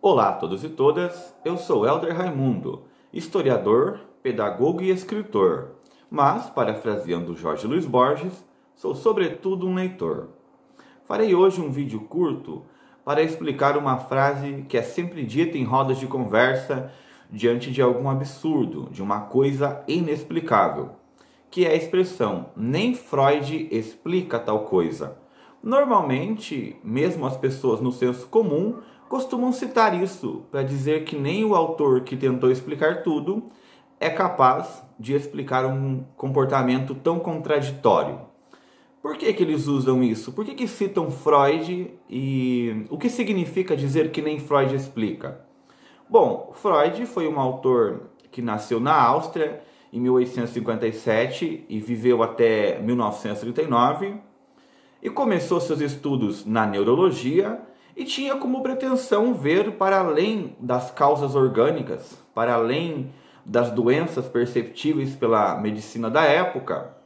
Olá a todos e todas, eu sou Helder Raimundo, historiador, pedagogo e escritor, mas, parafraseando Jorge Luiz Borges, sou sobretudo um leitor. Farei hoje um vídeo curto para explicar uma frase que é sempre dita em rodas de conversa diante de algum absurdo, de uma coisa inexplicável, que é a expressão "nem Freud explica tal coisa". Normalmente, mesmo as pessoas no senso comum costumam citar isso para dizer que nem o autor que tentou explicar tudo é capaz de explicar um comportamento tão contraditório. Por que eles usam isso? Por que citam Freud e o que significa dizer que nem Freud explica? Bom, Freud foi um autor que nasceu na Áustria em 1857 e viveu até 1939 e começou seus estudos na neurologia e tinha como pretensão ver para além das causas orgânicas, para além das doenças perceptíveis pela medicina da época,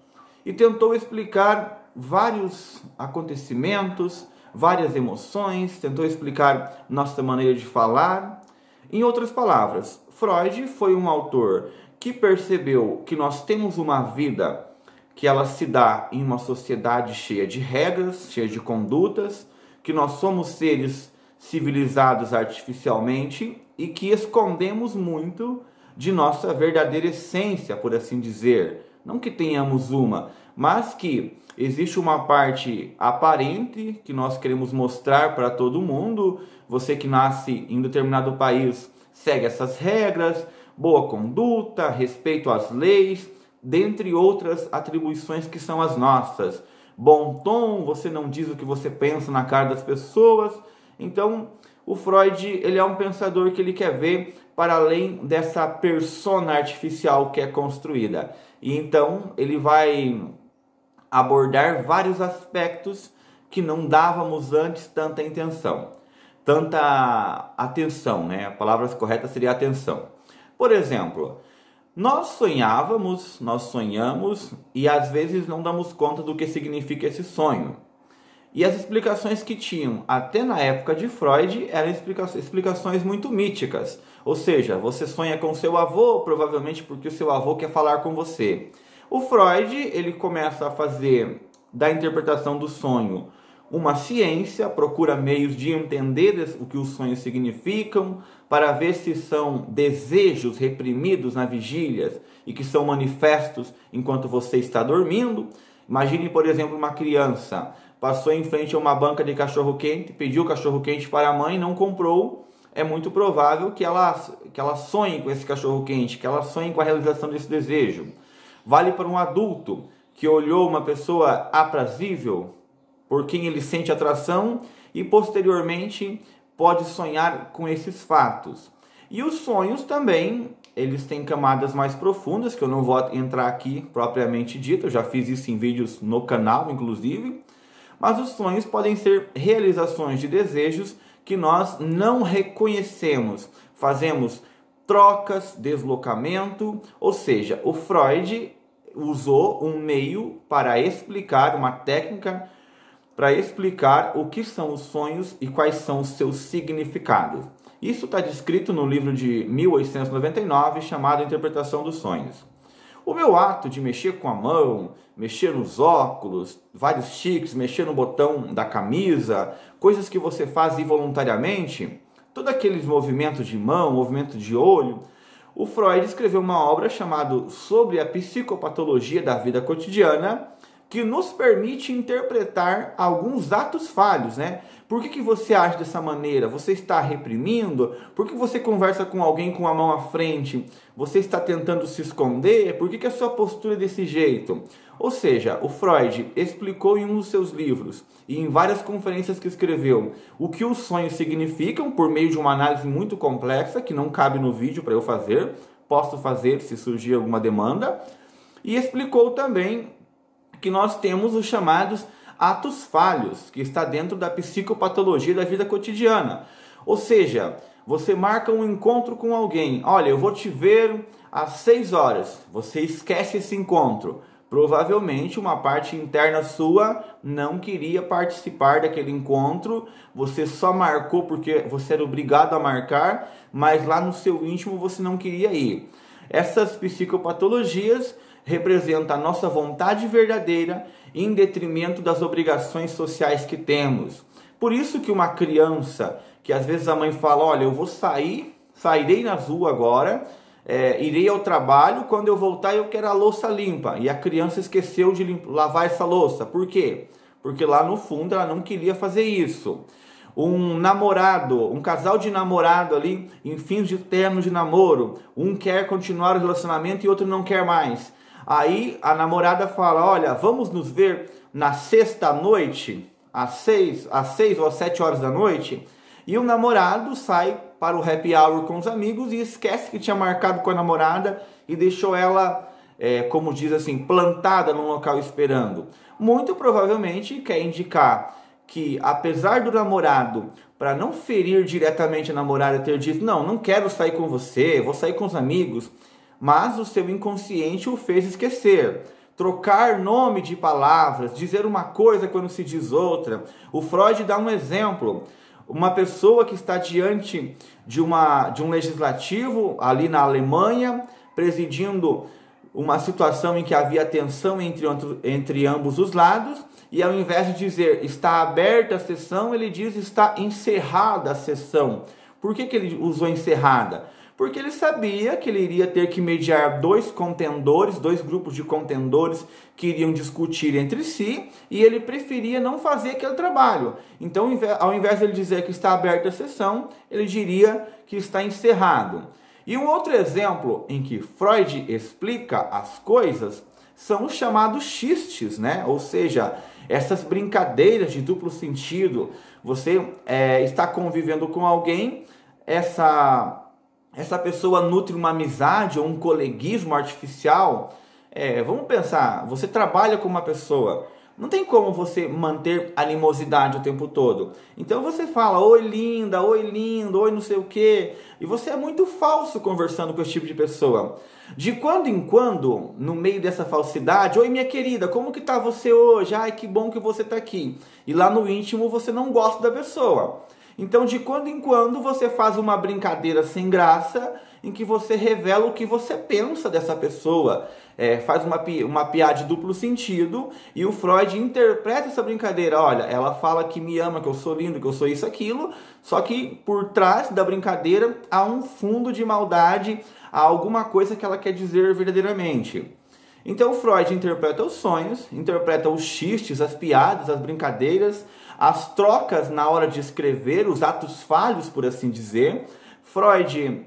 e tentou explicar vários acontecimentos, várias emoções, tentou explicar nossa maneira de falar. Em outras palavras, Freud foi um autor que percebeu que nós temos uma vida que ela se dá em uma sociedade cheia de regras, cheia de condutas, que nós somos seres civilizados artificialmente e que escondemos muito de nossa verdadeira essência, por assim dizer. Não que tenhamos uma, mas que existe uma parte aparente que nós queremos mostrar para todo mundo. Você que nasce em determinado país segue essas regras, boa conduta, respeito às leis, dentre outras atribuições que são as nossas. Bom tom, você não diz o que você pensa na cara das pessoas. Então, o Freud, ele é um pensador que ele quer ver para além dessa persona artificial que é construída. E então, ele vai abordar vários aspectos que não dávamos antes tanta atenção, né? A palavra correta seria atenção. Por exemplo, nós sonhamos e às vezes não damos conta do que significa esse sonho. E as explicações que tinham até na época de Freud eram explicações muito míticas. Ou seja, você sonha com seu avô, provavelmente porque o seu avô quer falar com você. O Freud, ele começa a fazer da interpretação do sonho uma ciência, procura meios de entender o que os sonhos significam, para ver se são desejos reprimidos na vigília e que são manifestos enquanto você está dormindo. Imagine, por exemplo, uma criança passou em frente a uma banca de cachorro-quente, pediu cachorro-quente para a mãe, não comprou. É muito provável que ela sonhe com esse cachorro-quente, que ela sonhe com a realização desse desejo. Vale para um adulto que olhou uma pessoa aprazível, por quem ele sente atração, e posteriormente pode sonhar com esses fatos. E os sonhos também, eles têm camadas mais profundas, que eu não vou entrar aqui propriamente dito, eu já fiz isso em vídeos no canal, inclusive. Mas os sonhos podem ser realizações de desejos que nós não reconhecemos. Fazemos trocas, deslocamento, ou seja, o Freud usou um meio para explicar, uma técnica para explicar o que são os sonhos e quais são os seus significados. Isso está descrito no livro de 1899, chamado Interpretação dos Sonhos. O meu ato de mexer com a mão, mexer nos óculos, vários tiques, mexer no botão da camisa, coisas que você faz involuntariamente, todos aqueles movimentos de mão, movimento de olho, o Freud escreveu uma obra chamada Sobre a Psicopatologia da Vida Cotidiana, que nos permite interpretar alguns atos falhos, né? Por que você age dessa maneira? Você está reprimindo? Por que você conversa com alguém com a mão à frente? Você está tentando se esconder? Por que a sua postura é desse jeito? Ou seja, o Freud explicou em um dos seus livros e em várias conferências que escreveu o que os sonhos significam por meio de uma análise muito complexa, que não cabe no vídeo para eu fazer, posso fazer se surgir alguma demanda, e explicou também que nós temos os chamados atos falhos, que está dentro da psicopatologia da vida cotidiana. Ou seja, você marca um encontro com alguém. Olha, eu vou te ver às 6 horas. Você esquece esse encontro. Provavelmente uma parte interna sua não queria participar daquele encontro, você só marcou porque você era obrigado a marcar, mas lá no seu íntimo você não queria ir. Essas psicopatologias representam a nossa vontade verdadeira em detrimento das obrigações sociais que temos. Por isso que uma criança, que às vezes a mãe fala, olha, eu vou sairei na rua agora, irei ao trabalho, quando eu voltar eu quero a louça limpa. E a criança esqueceu de lavar essa louça. Por quê? Porque lá no fundo ela não queria fazer isso. Um casal de namorado ali, em fins de término de namoro, um quer continuar o relacionamento e outro não quer mais. Aí a namorada fala, olha, vamos nos ver na sexta noite, às 6 ou às 7 horas da noite. E o namorado sai para o happy hour com os amigos e esquece que tinha marcado com a namorada e deixou ela, como diz assim, plantada num local esperando. Muito provavelmente quer indicar que, apesar do namorado, para não ferir diretamente a namorada, ter dito, não quero sair com você, vou sair com os amigos, mas o seu inconsciente o fez esquecer. Trocar nome de palavras, dizer uma coisa quando se diz outra. O Freud dá um exemplo. Uma pessoa que está diante de um legislativo ali na Alemanha, presidindo uma situação em que havia tensão entre ambos os lados, e ao invés de dizer está aberta a sessão, ele diz está encerrada a sessão. Por que ele usou encerrada? Porque ele sabia que ele iria ter que mediar dois grupos de contendores que iriam discutir entre si, e ele preferia não fazer aquele trabalho. Então, ao invés de ele dizer que está aberta a sessão, ele diria que está encerrado. E um outro exemplo em que Freud explica as coisas são os chamados xistes, né? Ou seja, essas brincadeiras de duplo sentido. Você está convivendo com alguém, essa pessoa nutre uma amizade ou um coleguismo artificial. Vamos pensar, você trabalha com uma pessoa, não tem como você manter animosidade o tempo todo. Então você fala, oi linda, oi lindo, oi não sei o quê. E você é muito falso conversando com esse tipo de pessoa. De quando em quando, no meio dessa falsidade, oi minha querida, como que tá você hoje? Ai, que bom que você tá aqui. E lá no íntimo você não gosta da pessoa. Então, de quando em quando, você faz uma brincadeira sem graça, em que você revela o que você pensa dessa pessoa. Faz uma piada de duplo sentido, e o Freud interpreta essa brincadeira. Olha, ela fala que me ama, que eu sou lindo, que eu sou isso, aquilo, só que por trás da brincadeira há um fundo de maldade, há alguma coisa que ela quer dizer verdadeiramente. Então, Freud interpreta os sonhos, interpreta os xistes, as piadas, as brincadeiras, as trocas na hora de escrever, os atos falhos, por assim dizer. Freud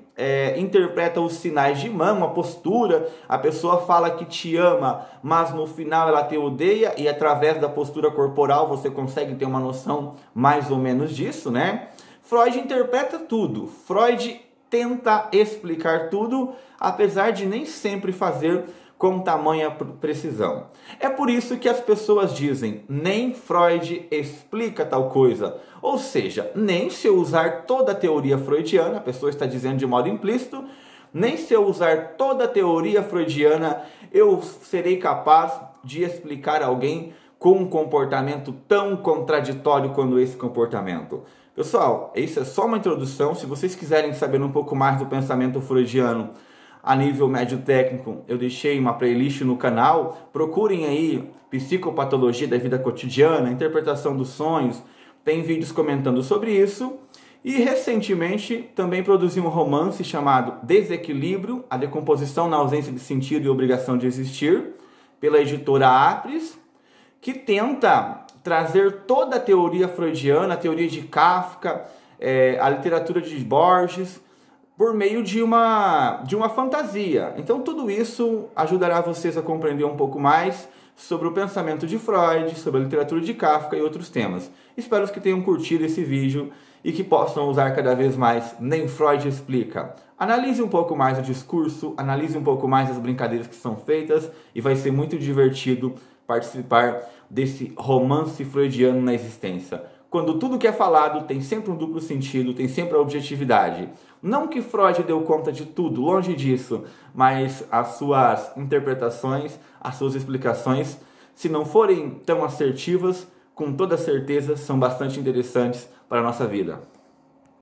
interpreta os sinais de mão, a postura. A pessoa fala que te ama, mas no final ela te odeia, e através da postura corporal você consegue ter uma noção mais ou menos disso, né? Freud interpreta tudo. Freud tenta explicar tudo, apesar de nem sempre fazer com tamanha precisão. É por isso que as pessoas dizem, nem Freud explica tal coisa. Ou seja, nem se eu usar toda a teoria freudiana, a pessoa está dizendo de modo implícito, nem se eu usar toda a teoria freudiana, eu serei capaz de explicar alguém com um comportamento tão contraditório quanto esse comportamento. Pessoal, isso é só uma introdução. Se vocês quiserem saber um pouco mais do pensamento freudiano, a nível médio técnico, eu deixei uma playlist no canal. Procurem aí psicopatologia da vida cotidiana, interpretação dos sonhos. Tem vídeos comentando sobre isso. E recentemente também produzi um romance chamado Desequilíbrio, a decomposição na ausência de sentido e obrigação de existir, pela editora Apres, que tenta trazer toda a teoria freudiana, a teoria de Kafka, a literatura de Borges, por meio de uma fantasia. Então tudo isso ajudará vocês a compreender um pouco mais sobre o pensamento de Freud, sobre a literatura de Kafka e outros temas. Espero que tenham curtido esse vídeo e que possam usar cada vez mais Nem Freud Explica. Analise um pouco mais o discurso, analise um pouco mais as brincadeiras que são feitas, e vai ser muito divertido participar desse romance freudiano na existência. quando tudo que é falado tem sempre um duplo sentido, tem sempre a objetividade. Não que Freud deu conta de tudo, longe disso, mas as suas interpretações, as suas explicações, se não forem tão assertivas, com toda certeza são bastante interessantes para a nossa vida.